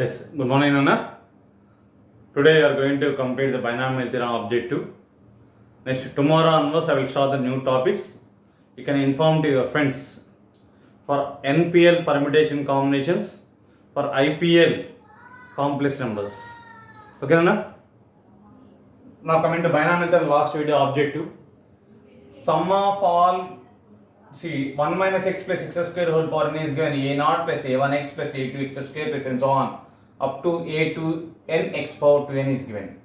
Yes, good morning, Anna. Today we are going to complete the binomial theorem objective. Next, tomorrow onwards, I will start the new topics. You can inform to your friends for NPL permutation combinations, for IPL complex numbers. Okay, Anna? Now coming to binomial theorem, last video objective. Sum of all, see, 1 minus x plus x square whole power n is given a0 plus a1x plus a2x square plus and so on up to a to n x power 2n is given.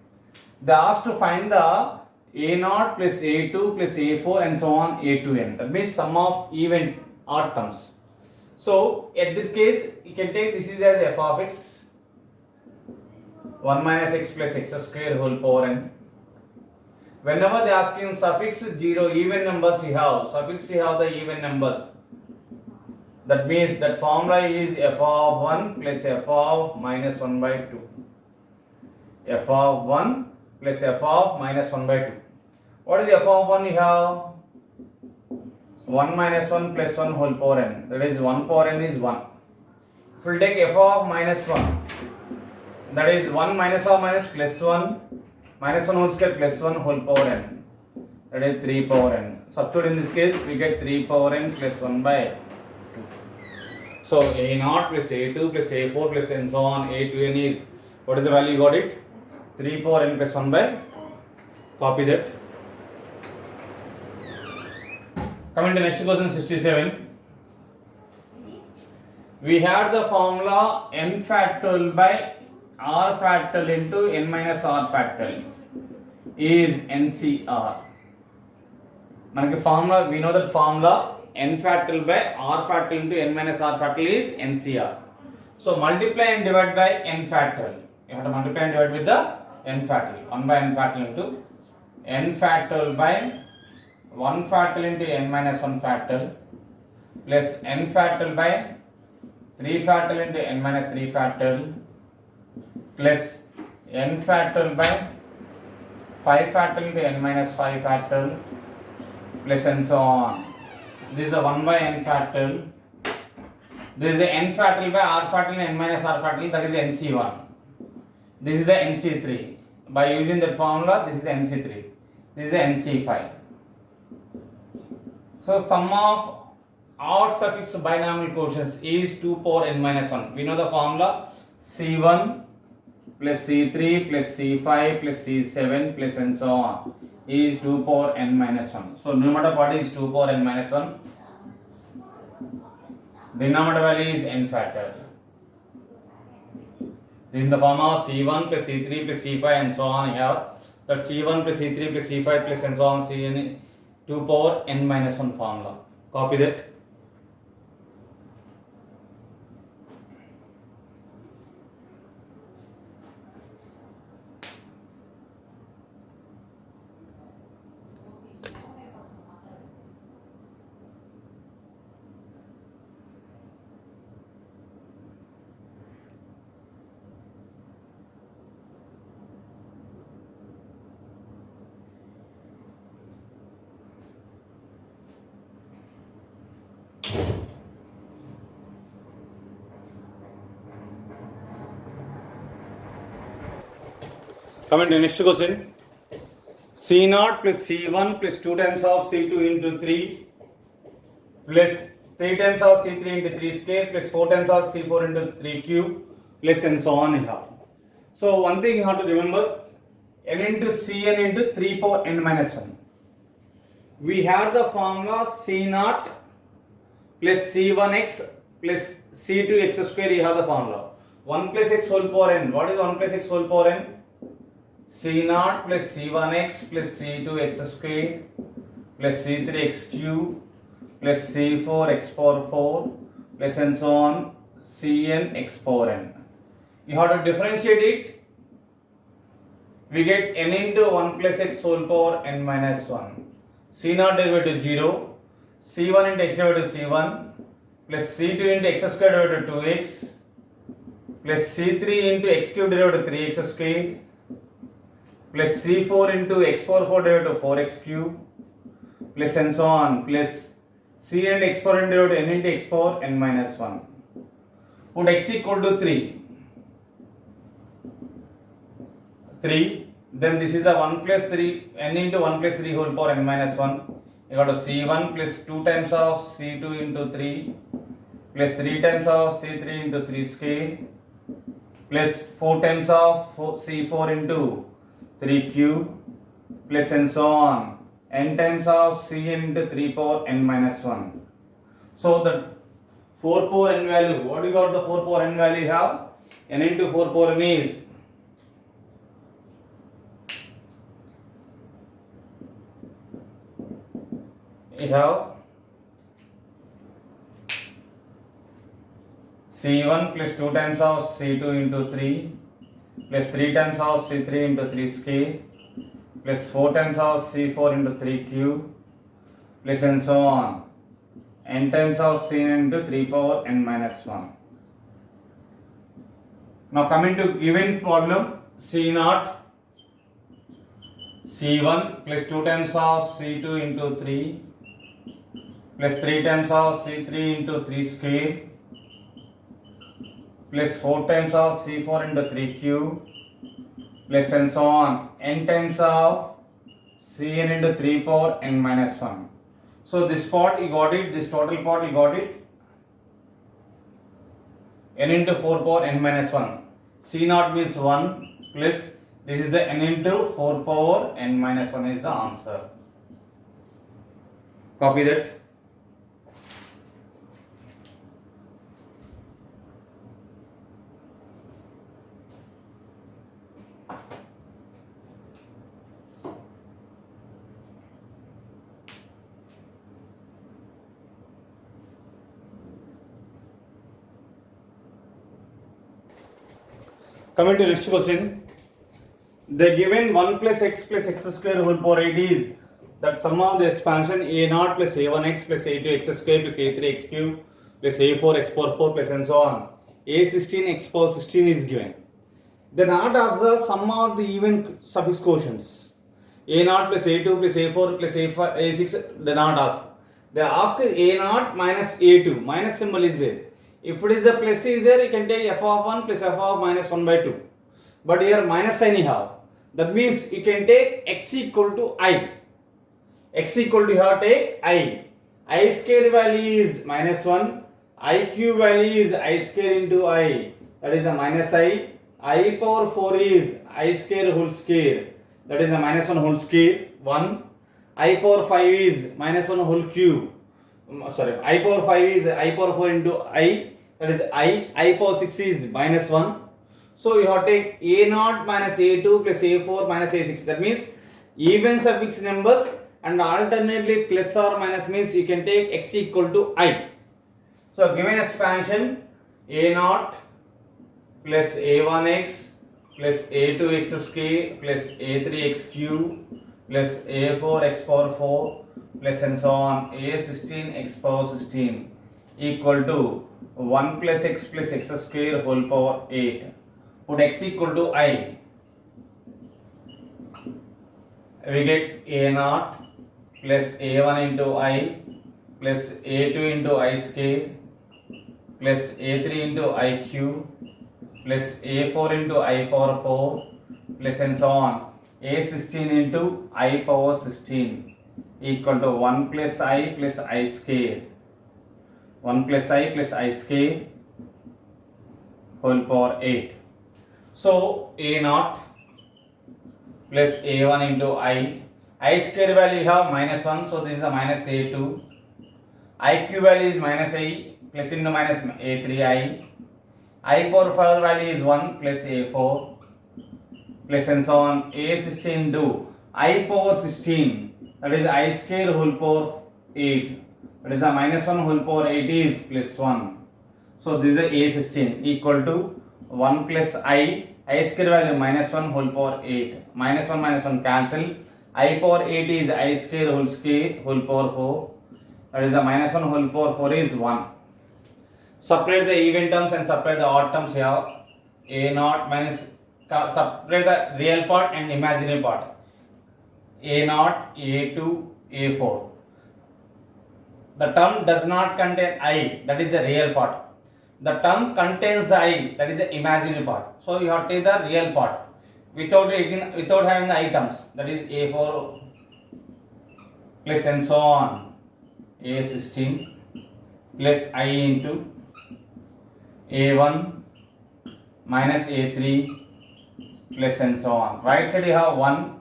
They asked to find the a0 plus a2 plus a4 and so on a to n. That means sum of even odd terms. So at this case, you can take this is as f of x 1 minus x plus x square whole power n. Whenever they ask in suffix 0 even numbers you have, the even numbers. That means that formula is f of 1 plus f of minus 1 by 2. F of 1 plus f of minus 1 by 2. What is f of 1 you have? 1 minus 1 plus 1 whole power n. That is 1 power n is 1. If we take f of minus 1, that is 1 minus of minus plus 1. Minus 1 whole square plus 1 whole power n, that is 3 power n. Substitute in this case, we get 3 power n plus 1 by 2. So a0 plus a2 plus a4 plus and so on a to n is, what is the value you got it? 3 power n plus 1 by, copy that. Coming to next question 67. We had the formula n factorial by r factorial into n minus r factorial is NCR. Manaki formula, we know that formula n factorial by r factorial into n minus r factorial is NCR. So multiply and divide by n factorial. You have to multiply and divide with the n factorial. 1 by n factorial into n factorial by 1 factorial into n minus 1 factorial plus n factorial by 3 factorial into n minus 3 factorial plus n factorial by 5 factorial into n minus 5 factorial plus and so on. This is a 1 by n factorial. This is a n factorial by r factorial and n minus r factorial, that is NC1. This is the NC3. By using that formula, this is the NC3. This is the NC5. So sum of odd suffix binomial quotients is 2 power n minus 1. We know the formula C1 plus C3 plus C5 plus C7 plus and so on is 2 power n minus 1. So numerator what is 2 power n minus 1? Denominator value is n factorial. This is the formula C1 plus C3 plus C5 and so on here. That C1 plus C3 plus C5 plus and so on Cn 2 power n minus 1 formula. Copy that. Coming to next question. C0 plus C1 plus 2 times of C2 into 3 plus 3 times of C3 into 3 square plus 4 times of C4 into 3 cube plus and so on you have. So one thing you have to remember, n into Cn into 3 power n minus 1. We have the formula C0 plus C1x plus C2x square, you have the formula. 1 plus x whole power n. What is 1 plus x whole power n? C0 plus C1x plus C2x square plus C3x cube plus C4x power 4 plus and so on Cn x power n. You have to differentiate it. We get n into 1 plus x whole power n minus 1. C0 derivative 0. C1 into x derivative C1 plus C2 into x square derivative 2x plus C3 into x cube derivative 3x square plus C4 into x power 4 derivative 4x cube plus and so on plus C and x power n derivative n into x power n minus 1. Put x equal to 3. 3. Then this is the 1 plus 3, n into 1 plus 3 whole power n minus 1. You got to C1 plus 2 times of C2 into 3 plus 3 times of C3 into 3 square plus 4 times of C4 into 3 cube plus and so on n times of Cn into 3 power n minus 1. So the 4 power n value, what do you got the 4 power n value you have? N into 4 power n is you have C1 plus 2 times of C2 into 3 plus 3 times of C3 into 3 square plus 4 times of C4 into 3 cube plus and so on n times of Cn into 3 power n minus 1. Now coming to given problem, C0 C1 plus 2 times of C2 into 3 plus 3 times of C3 into 3 square plus 4 times of C4 into 3 cube plus and so on n times of Cn into 3 power n minus 1. So this part you got it, this total part you got it, n into 4 power n minus 1. C0 means 1 plus this is the n into 4 power n minus 1 is the answer. Copy that. Coming to next question, the given 1 plus x square whole power 8 is that sum of the expansion a0 plus a1x plus a2x square plus a3x cube plus a4 x power 4 plus and so on a16 x power 16 is given. Then not as the sum of the even suffix quotients a0 plus a2 plus a4 plus a5 a6 they not ask. They ask a0 minus a2, minus symbol is there. If it is the plus is there, you can take f of 1 plus f of minus 1 by 2. But here minus sign you have. That means you can take x equal to I. X equal to you have take I. I square value is minus 1. I cube value is I square into I. That is a minus I. I power 4 is I square whole square. That is a minus 1 whole square. 1. I power 5 is minus 1 whole cube. Sorry, I power 5 is I power 4 into I. That is I power 6 is minus 1. So you have to take a0 minus a2 plus a4 minus a6. That means even suffix numbers and alternately plus or minus means you can take x equal to I. So given expansion a0 plus a1x plus a2x square plus a3x cube plus a4x power 4 plus and so on a16 x power 16 equal to 1 plus x square whole power 8. Put x equal to I. We get a0 plus a1 into I plus a2 into I square plus a3 into I cube plus a4 into I power 4 plus and so on a16 into I power 16 equal to 1 plus I square. 1 plus I square whole power 8. So a0 plus a1 into I square value you have minus 1, so this is a minus a2. I cube value is minus I plus into minus a3 I power 5 value is 1 plus a4 plus and so on a16 into I power 16, that is I square whole power 8. That is a minus 1 whole power 8 is plus 1. So this is a A16 equal to 1 plus I square value minus 1 whole power 8. Minus 1 cancel. I power 8 is I square whole power 4. That is a minus 1 whole power 4 is 1. Separate the even terms and separate the odd terms here. A0 minus, separate the real part and imaginary part. A0, A2, A4. The term does not contain I, that is the real part. The term contains the I, that is the imaginary part. So you have to take the real part. without having the items, that is A4 plus and so on, A16 plus I into A1 minus A3 plus and so on. Right side you have 1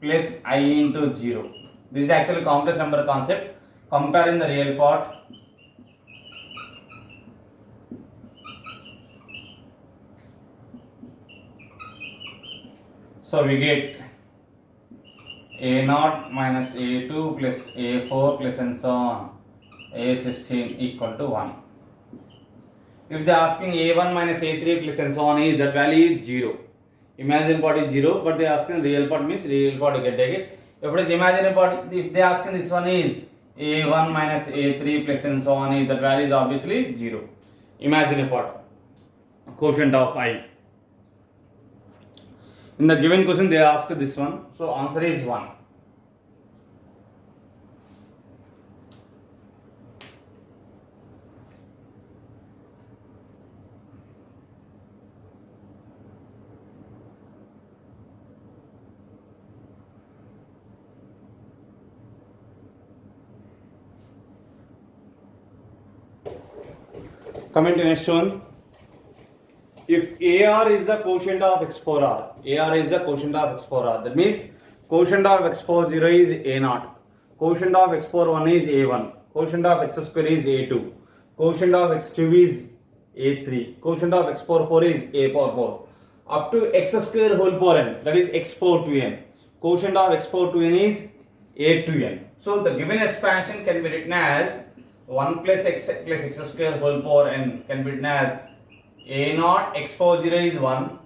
plus I into 0. This is actually complex number concept. Comparing the real part. So we get A0 minus A2 plus A4 plus and so on, A16 equal to 1. If they are asking A1 minus A3 plus and so on, is that value is 0. Imaginary part is 0, but they are asking real part, means real part you can take it. If it is imaginary part, if they are asking this one is A1 minus A3 plus and so on, is that value is obviously 0. Imaginary part, quotient of I. In the given question they ask this one, so answer is 1. Coming to next one. If AR is the quotient of x4 r, AR is the quotient of x4 r. That means quotient of x4 0 is A0, quotient of x4 1 is A1, quotient of x square is A2, quotient of x2 is A3, quotient of x4 4 is A power 4, up to x square whole power n, that is x4 to n. Quotient of x4 to n is A to n. So the given expansion can be written as 1 plus x square whole power n can be written as A0 x power 0 is 1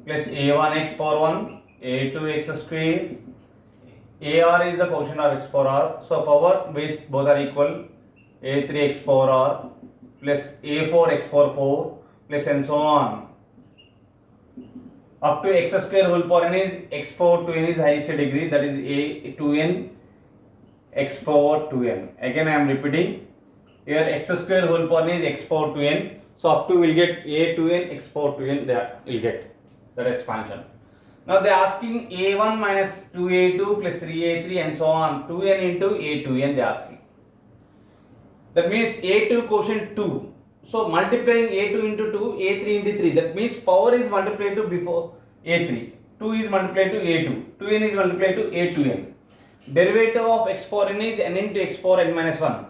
plus A1 x power 1, A2 x square, AR is the quotient of x power r, so power base both are equal, A3 x power r plus A4 x power 4 plus and so on up to x square whole power n is x power 2n is highest degree, that is A 2n x power 2n. Again I am repeating, here x square whole power n is x power 2n. So up to we'll get A 2n x power 2n, there we'll get that expansion. Now they are asking A1 minus 2A2 plus 3A3 and so on, 2n into A2n they are asking. That means A2 quotient 2. So multiplying A2 into 2, A3 into 3. That means power is multiplied to before A3. 2 is multiplied to A2. 2n is multiplied to A2n. Derivative of x power n is n into x power n minus 1.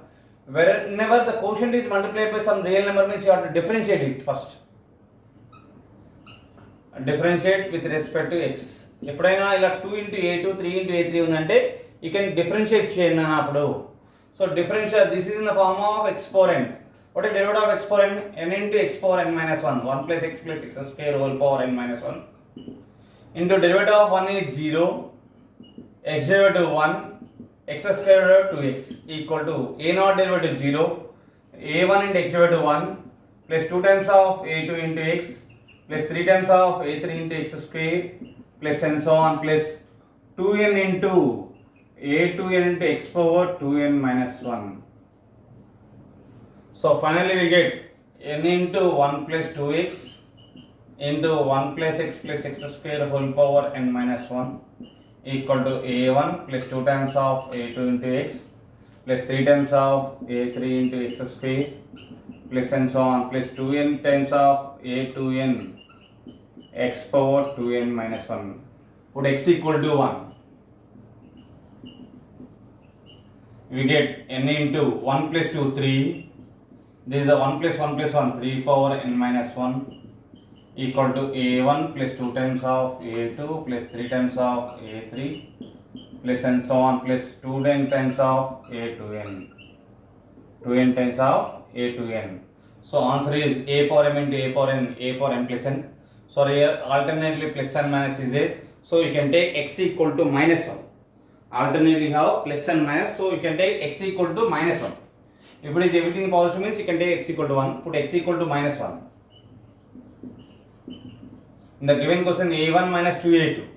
Whenever the quotient is multiplied by some real number means you have to differentiate it first. Differentiate with respect to x. ఎప్పుడైనా ఇలా 2 into a2 3 into a3 ఉందంటే you can differentiate చేయండి అప్పుడు. So differentiate, this is in the form of x power n. What is derivative of x power n? N into x power n minus 1. 1 plus x square whole power n minus 1 into derivative of 1 is 0, x derivative 1, x square derivative 2x equal to a0 derivative 0, a1 into x derivative 1 plus 2 times of a2 into x plus 3 times of a3 into x square plus and so on plus 2n into a2n into x power 2n minus 1. So finally we get n into 1 plus 2x into 1 plus x square whole power n minus 1 equal to a1 plus 2 times of a2 into x plus 3 times of a3 into x square plus and so on plus 2n times of a2n x power 2n minus 1. Put x equal to 1. We get n into 1 plus 2 3. This is a 1 plus 1 plus 1 3 power n minus 1 equal to a1 plus 2 times of a2 plus 3 times of a3 plus and so on plus 2n times of a2n, 2n times of a2n. So answer is a power m into a power n plus n. So here alternately plus and minus is there, so you can take x equal to minus 1. Alternately have plus and minus, so you can take x equal to minus 1. If it is everything positive means you can take x equal to 1. Put x equal to minus 1. In the given question a1 minus 2a2.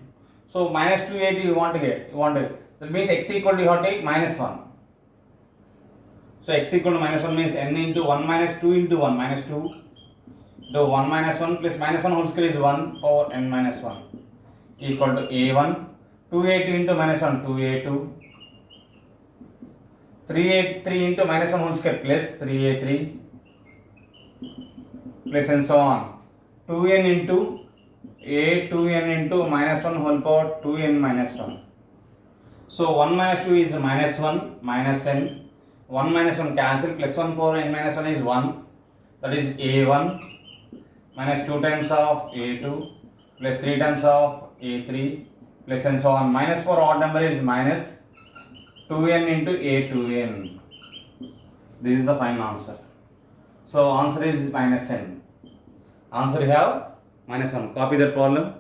So minus 2a2 you want to get. That means x equal to you have to take minus 1. So x equal to minus 1 means n into 1 minus 2 into 1 minus 2. So 1 minus 1 plus minus 1 whole square is 1 power n minus 1. equal to a1, 2a2 into minus 1 2a2, 3 into minus 1 whole square plus 3a3 plus and so on, 2n into a 2n into minus 1 whole power 2n minus 1. So 1 minus 2 is minus 1 minus n, 1 minus 1 cancel, plus 1 power n minus 1 is 1, that is a1 minus 2 times of a2 plus 3 times of a3 plus and so on. Minus for odd number is minus 2n into a2n. This is the final answer. So answer is minus n. Answer you have minus 1. Copy that problem.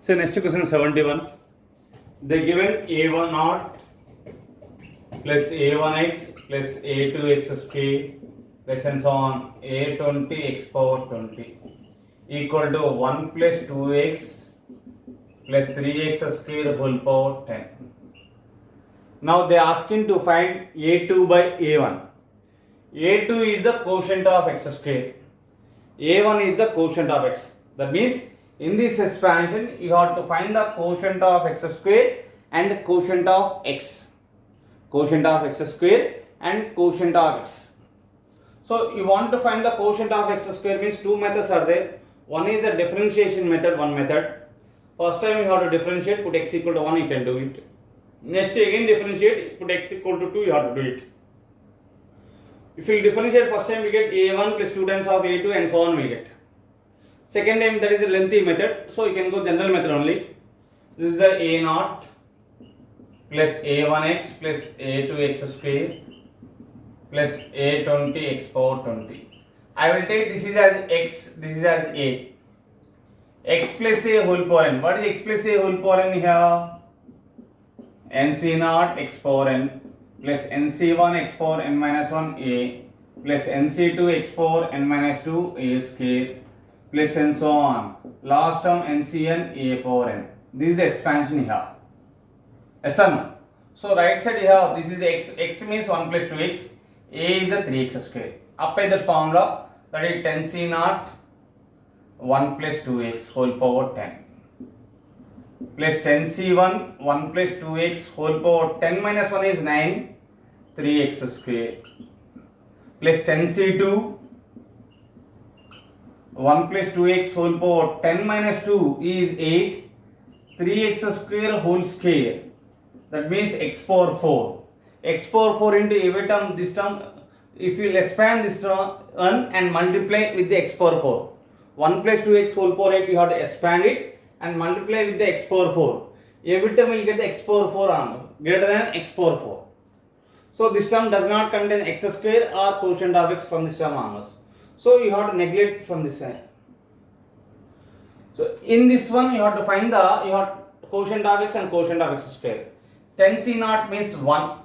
So next question 71. They given a1 naught plus a1x plus a2x square plus and so on a20 x power 20 equal to 1 plus 2x plus 3x square whole power 10. Now they are asking to find a2 by a1. a2 is the quotient of x square, a1 is the quotient of x. That means in this expansion you have to find the quotient of x square and quotient of x. Quotient of x square and quotient of x. So you want to find the quotient of x square means two methods are there. One is the differentiation method, one method. First time you have to differentiate, put x equal to 1, you can do it. Next again differentiate, put x equal to 2, you have to do it. If you differentiate first time we get a1 plus 2 times of a2 and so on we get. Second time that is a lengthy method, so you can go general method only. This is the a naught plus a1x plus a2x square plus a20 x power 20. I will take this is as x, this is as a. X plus a whole power n. What is x plus a whole power n here? nc naught x power n plus nc1 x power n minus 1 a plus nc2 x power n minus 2 a square plus and so on. Last term ncn a power n. This is the expansion here. Yes or no? So right side here, this is the x. X means 1 plus 2x. A is the 3x square. Apply the formula, that is 10c naught 1 plus 2x whole power 10 plus 10c1 1 plus 2x whole power 10 minus 1 is 9 3x square plus 10c2 1 plus 2x whole power 10 minus 2 is 8 3x square whole square, that means x power 4. X power 4 into every term, this term, if you expand this term and multiply with the x power 4. 1 plus 2x whole power 8 you have to expand it and multiply with the x power 4. Every term will get the x power 4 on greater than x power 4. So this term does not contain x square or quotient of x from this term onwards. So you have to neglect from this side. So in this one you have to find the quotient of x and quotient of x square. 10c naught means 1.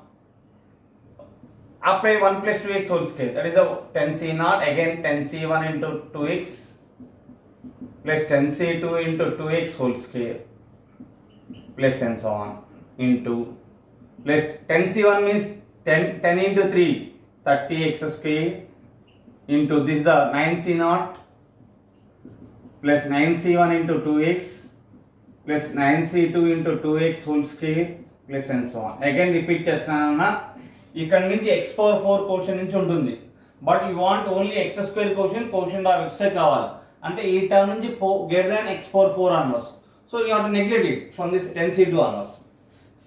Apply 1 plus 2x whole square. That is a 10c naught. Again 10c1 into 2x plus 10c2 into 2x whole square plus and so on into plus 10c1 means 10 into 3 30x square into this the 9c naught plus 9c1 into 2x plus 9c2 into 2x whole square plus and so on. Again repeat చేస్తున్నాను. ఇక్కడ నుంచి x power 4 quotient నుంచి ఉంటుంది. But you want only X square quotient of x కావాలి అంటే ఈ term నుంచి greater than x power 4 onwards. So you have to neglect it from this 10c2 onwards.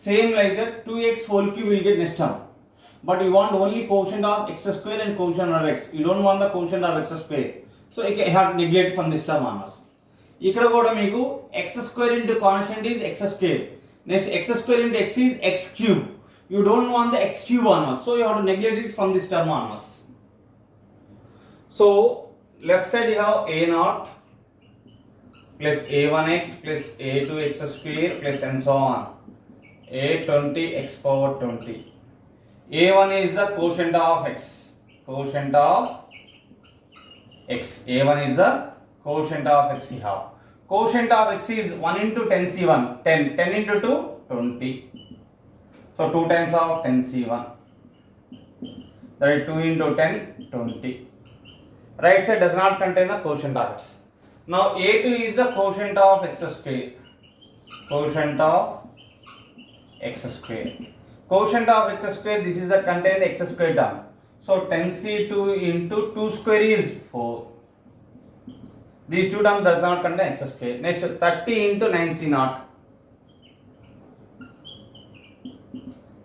Same like that 2x whole cube will get next term. But you want only quotient of x square and quotient of x. You don't want the quotient of x square. So you have to neglect from this term onwards. ఇక్కడ కూడా మీకు x square into constant is x square. Next x square into x is x cube. You don't want the x cube onwards. So you have to neglect it from this term onwards. So left side you have a naught plus a1x plus a2x square plus and so on. a20x power 20. a1 is the quotient of x. Quotient of x. a1 is the quotient of x we have. Quotient of x is 1 into 10c1. 10. 10 into 2, 20. So 2 times of 10c1. That is 2 into 10, 20. Right side does not contain the quotient of x. Now a2 is the quotient of x square. Quotient of x square. Quotient of x square, this is the contained x square term. So 10c2 into 2 square is 4. These two terms does not contain x square. Next 30 into 9c0.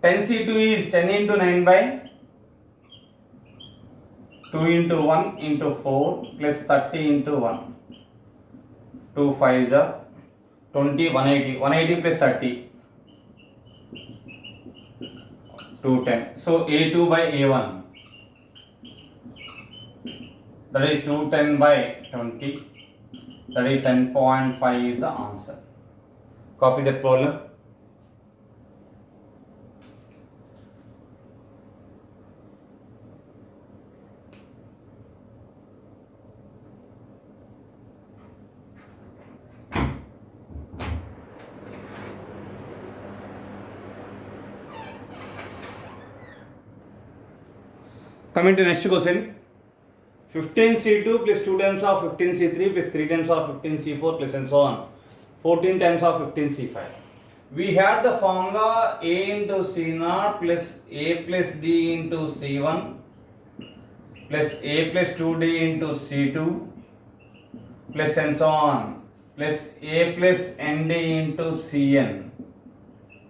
10c2 is 10 into 9 by 2 into 1 into 4 plus 30 into 1. 2 5 is 20, 180. 180 plus 30. 210. So a2 by a1. That is 210 by 20. That is 10.5 is the answer. Copy that problem. Coming to next question. 15c2 plus 2 times of 15c3 plus 3 times of 15c4 plus and so on. 14 times of 15c5. We had the formula a into c0 plus a plus d into c1 plus a plus 2d into c2 plus and so on plus a plus nd into cn.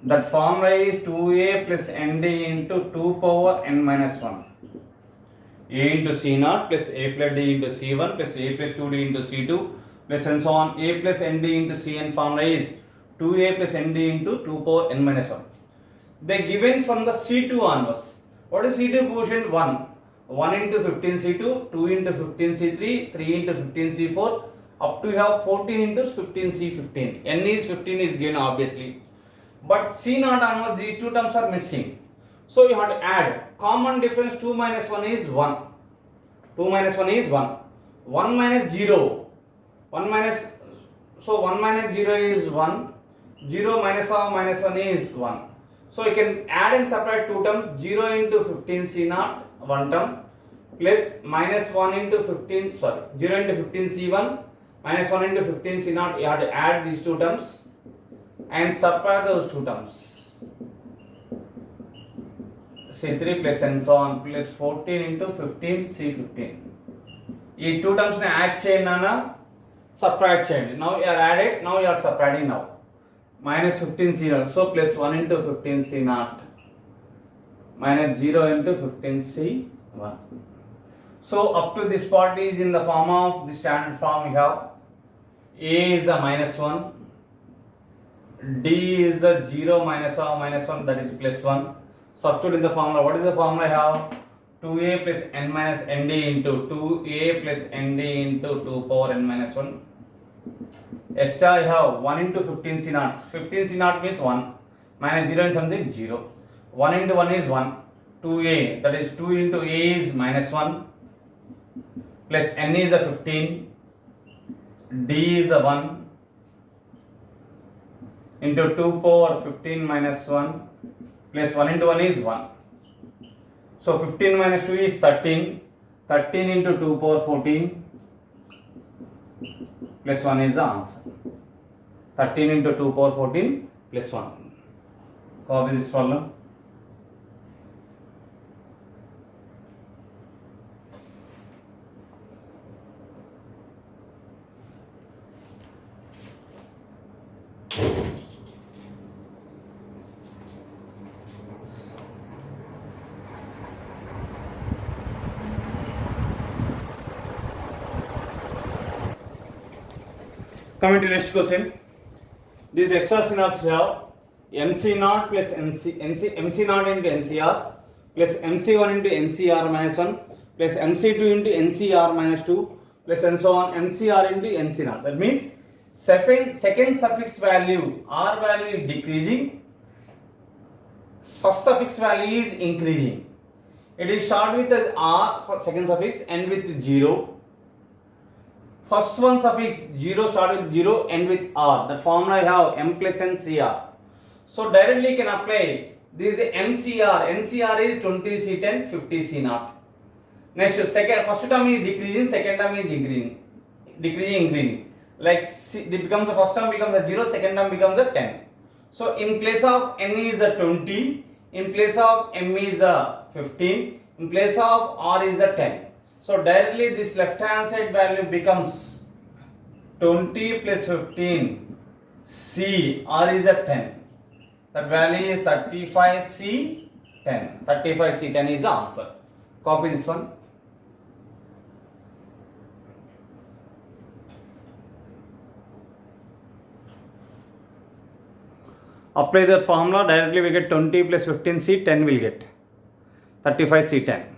That formula is 2a plus nd into 2 power n minus 1. A into C0 plus A plus D into C1 plus A plus 2D into C2 plus and so on. A plus ND into Cn formula is 2A plus ND into 2 power n minus 1. They given from the C2 onwards. What is C2 quotient? 1. 1 into 15C2, 2 into 15C3, 3 into 15C4, up to you have 14 into 15C15. N is 15 is given obviously. But C0 onwards, these two terms are missing. So you have to add. Common difference 2 minus 1 is 1. 2 minus 1 is 1. 1 minus 0. 1 minus, so 1 minus 0 is 1. 0 minus 1 is 1. So you can add and subtract two terms. 0 into 15c0, one term, plus minus 1 into 15, 0 into 15c1, minus 1 into 15c0. You have to add these two terms and subtract those two terms. C3 plus and so on plus 14 into 15 C15. These two terms add chain subtract chain. Now you are added, now you are subtracting now. Minus 15 C0. So plus 1 into 15 C0. Minus 0 into 15 C1. So up to this part is in the form of the standard form. We have A is the minus 1. D is the 0 minus 1, that is plus 1. Substitute in the formula. What is the formula I have? 2a plus n minus nd into 2a plus nd into 2 power n minus 1. Extra I have 1 into 15 c0. 15 c0 means 1. Minus 0 and something 0. 1 into 1 is 1. 2a, that is 2 into a is minus 1. Plus n is the 15. D is the 1. Into 2 power 15 minus 1. Plus 1 into 1 is 1. So 15 minus 2 is 13. 13 into 2 power 14 plus 1 is the answer. 13 into 2 power 14 plus 1. Copy this problem. Coming to next question. This extra synapse have MC0 plus MC0 into NCR plus MC1 into NCR minus 1 plus MC2 into NCR minus 2 plus and so on MCR into NC0. That means second suffix value R value is decreasing, first suffix value is increasing. It is start with the R for second suffix, end with 0. First one suffix 0 start with 0, end with R. That formula I have M plus N CR. So directly you can apply this is the MCR. NCR is 20 C10 50 C0. Next first term is decreasing, second term is increasing, increasing. Like it becomes the first term becomes a 0, second term becomes a 10. So in place of N is a 20, in place of M is a 15, in place of R is a 10. So directly this left hand side value becomes 20 plus 15 C, R is a 10. That value is 35 C 10. 35 C 10 is the answer. Copy this one. Apply the formula, directly we get 20 plus 15 C 10 will get 35 C 10.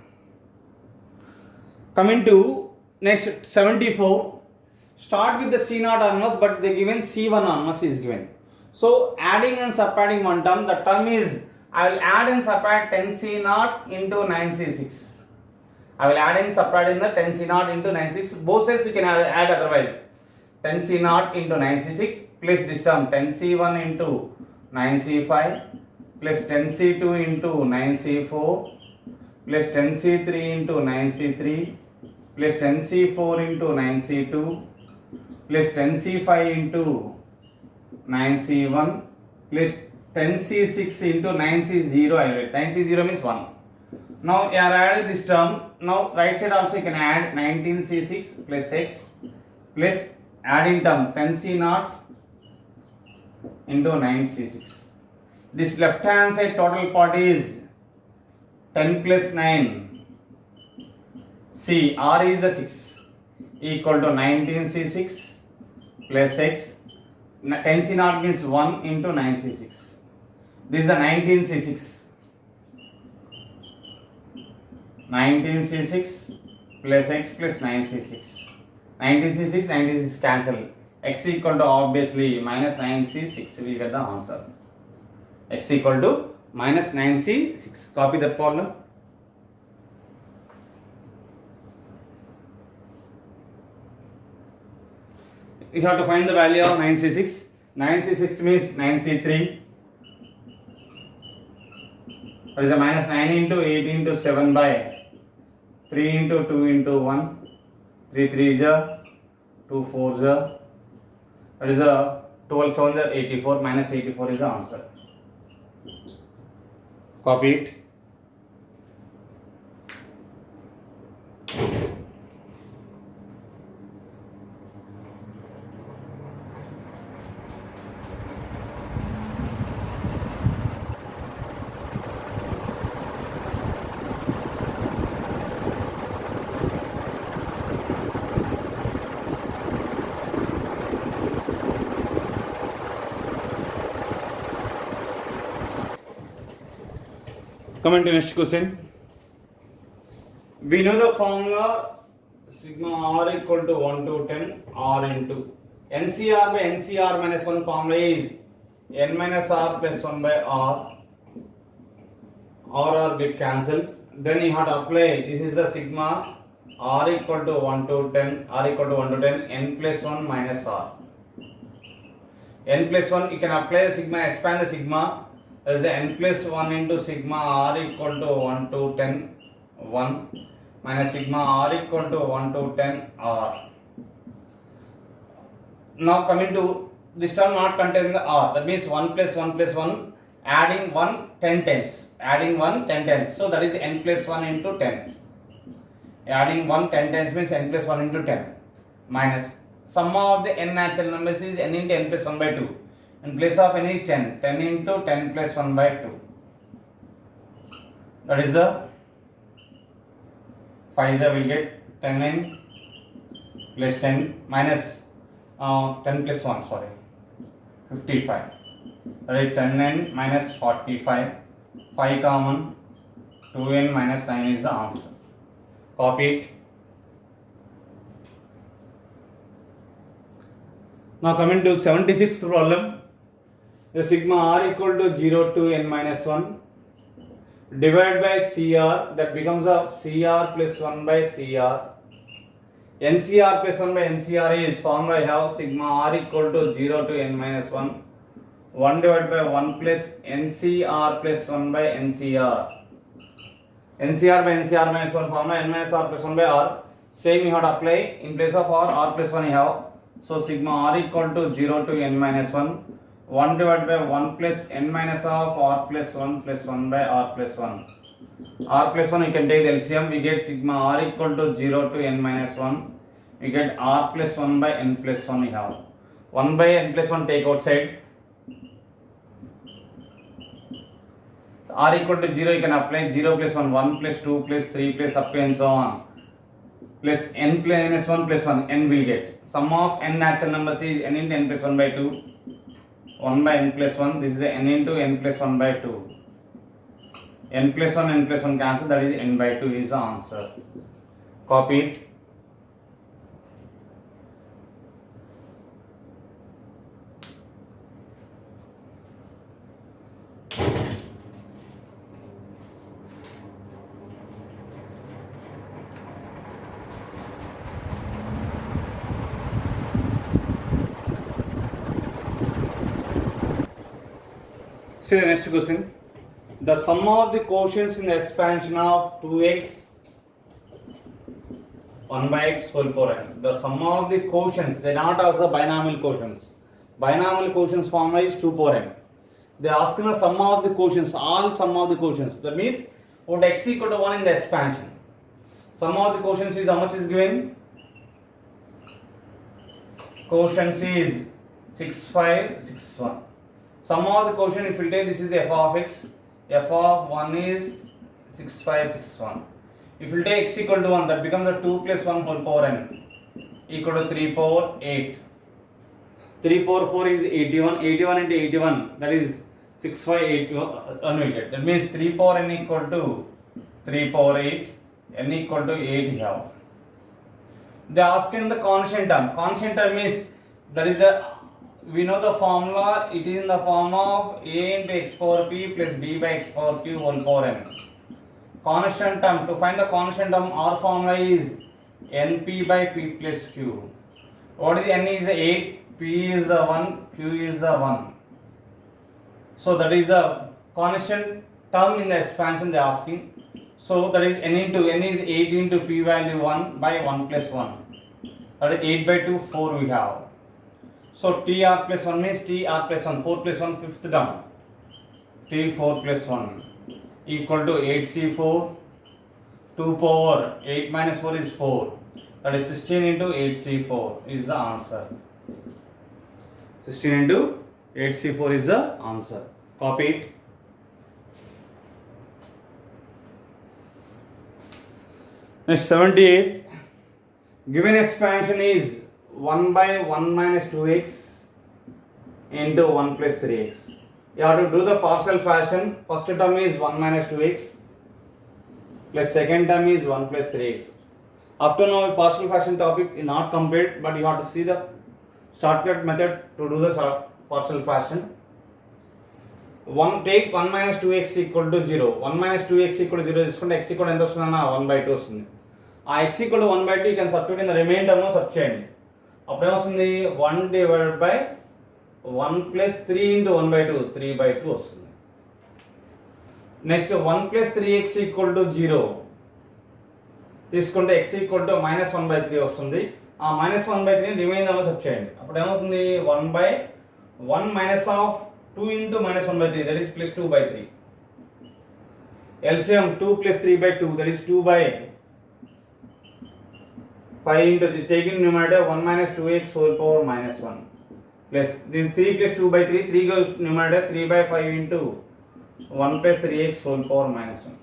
Coming to next 74, start with the C0 onwards, but they given C1 onwards is given. So adding and subtracting one term, the term is I will add and subtract 10C0 into 9C6. I will add and subtract in the 10C0 into 9C6. Both sides you can add otherwise. 10C0 into 9C6 plus this term 10C1 into 9C5 plus 10C2 into 9C4 plus 10C3 into 9C3 plus 10C4 into 9C2 plus 10C5 into 9C1 plus 10C6 into 9C0. I write 9C0 means 1. Now you are adding this term. Now right side also you can add 19C6 plus X plus adding term 10C0 into 9C6. This left hand side total part is 10 plus 9 C, R is the 6 equal to 19C6 plus X. 10C0 means 1 into 9C6. This is the 19C6. 19C6 plus X plus 9C6. 19C6, 96 cancel. X equal to obviously minus 9C6. We will get the answer. X equal to minus 9C6. Copy that problem. You have to find the value of 9C6. 9C6 means 9C3. That is a minus 9 into 8 into 7 by 3 into 2 into 1. 3 3 is a 2 4 is a, that is a 12 7 is 84. Minus 84 is the answer. Copy it. Coming to next question. We know the formula sigma R equal to 1 to 10 R into NCR by NCR minus 1 formula is N minus R plus 1 by R. R get cancelled. Then you have to apply, this is the sigma R equal to 1 to 10, R equal to 1 to 10, N plus 1 minus R. N plus 1, you can apply the sigma, expand the sigma. As the N plus 1 into sigma R equal to 1 to 10 1 minus sigma R equal to 1 to 10 R. Now coming to this term not containing the R, that means 1 plus 1 plus 1 adding 1 10 times, adding 1 10 times. So that is N plus 1 into 10. Adding 1 10 times means N plus 1 into 10 minus sum of the N natural numbers is N into N plus 1 by 2. In place of N is 10, 10 into 10 plus 1 by 2. That is the 5 will get 10n plus 10 minus 10 plus 1, sorry, 55. That is 10n minus 45. 5 common, 2n minus 9 is the answer. Copy it. Now coming to 76th problem. The sigma r equal to 0 to n minus 1 divided by CR, that becomes a CR plus 1 by CR. NCR plus 1 by NCR is formed by how sigma r equal to 0 to n minus 1 1 divided by 1 plus NCR plus 1 by NCR. NCR by NCR minus 1 formula n minus r plus 1 by r. Same you have to apply in place of r plus 1 you have. So sigma r equal to 0 to n minus 1 1 divided by 1 plus n minus of r plus 1 plus 1 by r plus 1. R plus 1 you can take the LCM, we get sigma r equal to 0 to n minus 1. We get r plus 1 by n plus 1 we have. 1 by n plus 1 take outside. So r equal to 0 you can apply 0 plus 1, 1 plus 2 plus 3 plus up to and so on. Plus n minus 1 plus 1, n will get. Sum of n natural numbers is n into n plus 1 by 2. 1 by n plus 1, this is the n into n plus 1 by 2. N plus 1 cancel, that is n by 2 is the answer. Copy it. See the next question. The sum of the quotients in the expansion of 2x 1 by x whole power n. The sum of the quotients, they not ask the binomial quotients. Binomial quotients formula is 2 power n. They ask the sum of the quotients, all sum of the quotients. That means what x equal to 1 in the expansion. Sum of the quotients is how much is given? Quotients is 6, 5, 6, 1. Sum of the quotient, if you take this is the f of x, f of 1 is 6, 5, 6, 1. If you take x equal to 1, that becomes a 2 plus 1 whole power n equal to 3 power 8. 3 power 4 is 81, 81 into 81, that is 6, 5, 8, 1 will get. That means 3 power n equal to 3 power 8, n equal to 8 you have. They ask in the constant term. Constant term is, that is a, we know the formula, it is in the form of a into x power p plus b by x power q whole power n. Constant term, to find the constant term, our formula is np by p plus q. What is n is 8, p is the 1, q is the 1. So that is the constant term in the expansion they are asking. So that is n into, n is 8 into p value 1 by 1 plus 1. That is 8 by 2, 4 we have. So tr plus 1 means tr plus 1, 4 plus 1, fifth term, t4 plus 1 equal to 8c4, 2 power 8 minus 4 is 4, that is 16 into 8c4 is the answer. 16 into 8c4 is the answer. Copy it. Next 78, given expansion is 1 by 1 minus 2x into 1 plus 3x. You have to do the partial fraction. First term is 1 minus 2x plus second term is 1 plus 3x. Up to now partial fraction topic is not complete, but you have to see the shortcut method to do the partial fraction. Take 1 minus 2x equal to 0. 1 minus 2x equal to 0 is x equal to 1 by 2 వస్తుంది. ఆ x equal to 1 by 2 you can substitute in the remainder term substitute. అప్పుడు ఏమొస్తుంది 1 divided by 1 plus 3 into 1 by 2, 3 by 2 వస్తుంది. Next 1 plus 3x equal to 0 తీసుకుంటే x equal to minus 1 by 3 వస్తుంది. ఆ minus 1 by 3 రిమైండర్లో sub చేయండి. అప్పుడు ఏమవుతుంది 1 by 1 minus of 2 into minus 1 by 3, that is plus 2 by 3. LCM 2 plus 3 by 2, that is 2 by 5 into this, taking numerator 1 minus 2x whole power minus 1 plus this 3 plus 2 by 3, 3 goes numerator 3 by 5 into 1 plus 3x whole power minus 1.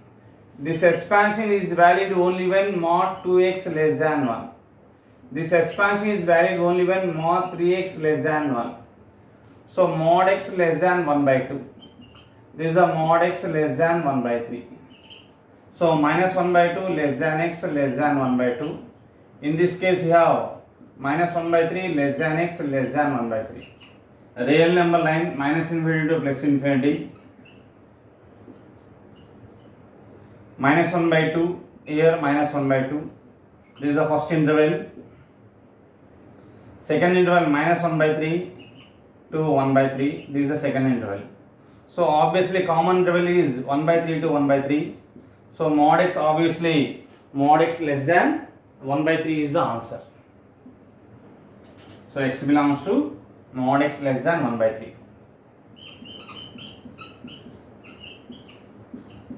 This expansion is valid only when mod 2x less than 1. This expansion is valid only when mod 3x less than 1. So mod x less than 1 by 2. This is a mod x less than 1 by 3. So minus 1 by 2 less than x less than 1 by 2. In this case you have minus 1 by 3 less than x less than 1 by 3. Real number line minus infinity to plus infinity. Minus 1 by 2 here, minus 1 by 2. This is the first interval. Second interval minus 1 by 3 to 1 by 3. This is the second interval. So obviously common interval is 1 by 3 to 1 by 3. So mod x, obviously mod x less than 1 by 3 is the answer. So x belongs to mod x less than 1 by 3.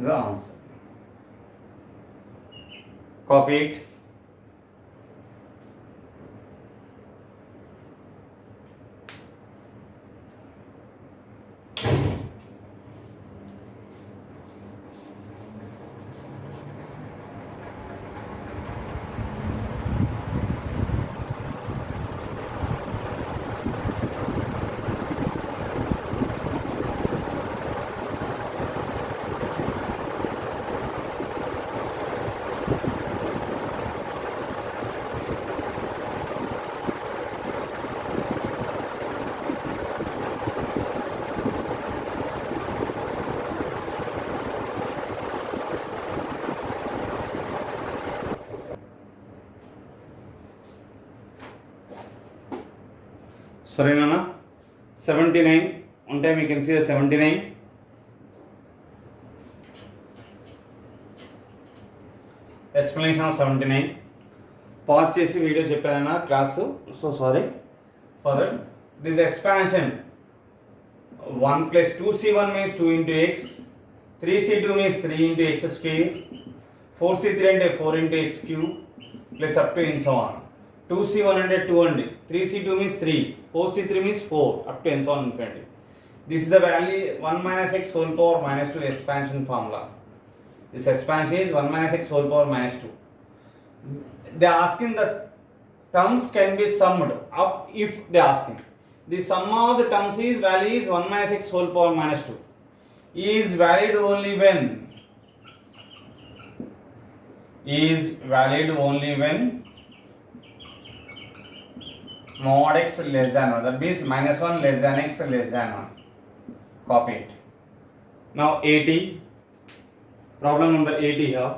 The answer. Copy it. Sorry, Nana. 79. One time you can see the 79. Explanation of 79. Pause chesi video cheppana class. So sorry for that. This expansion 1 plus 2c1 means 2 into x. 3c2 means 3 into x square. 4c3 అంటే 4 into x cube plus up to and so on. 2c1 అంటే 2 అండి. 3c2 means 3. 4c3 means 4 up to and so on infinity. This is the value 1 minus x whole power minus 2 expansion formula. This expansion is 1 minus x whole power minus 2. They are asking the terms can be summed up if they are asking. The sum of the terms is value is 1 minus x whole power minus 2. Is valid only when mod x less than 1. That means minus 1 less than x less than 1. Copy it. Now 80. Problem number 80 here.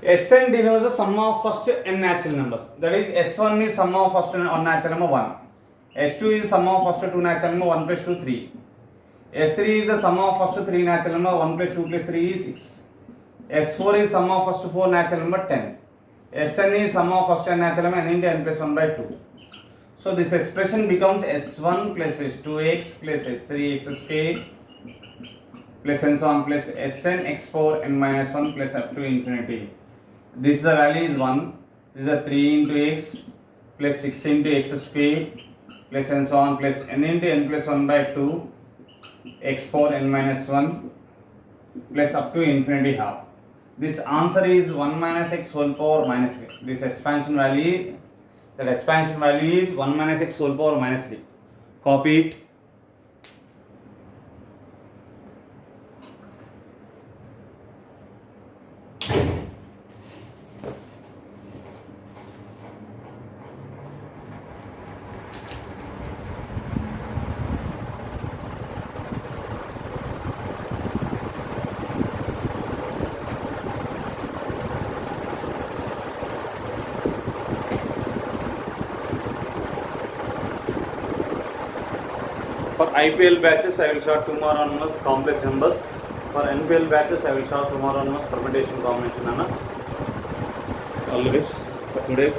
Sn denotes the sum of first n natural numbers. That is S1 is sum of first n natural number 1. S2 is sum of first 2 natural number 1 plus 2 3. S3 is the sum of first 3 natural number 1 plus 2 plus 3 is 6. S4 is sum of first 4 natural number 10. Sn is sum of first n natural number n into n plus 1 by 2. So this expression becomes S1 plus S2x plus S3x square plus and so on plus Sn x power n minus 1 plus up to infinity. This the value is 1. This is a 3 into x plus 6 into x square plus and so on plus n into n plus 1 by 2 x power n minus 1 plus up to infinity half. This answer is 1 minus x whole power minus 3. This expansion value, that expansion value is 1 minus x whole power minus 3. Copy it. For IPL batches, I will show tomorrow onwards complex numbers. For NPL batches, I will show tomorrow onwards permutation combination. All the best for today.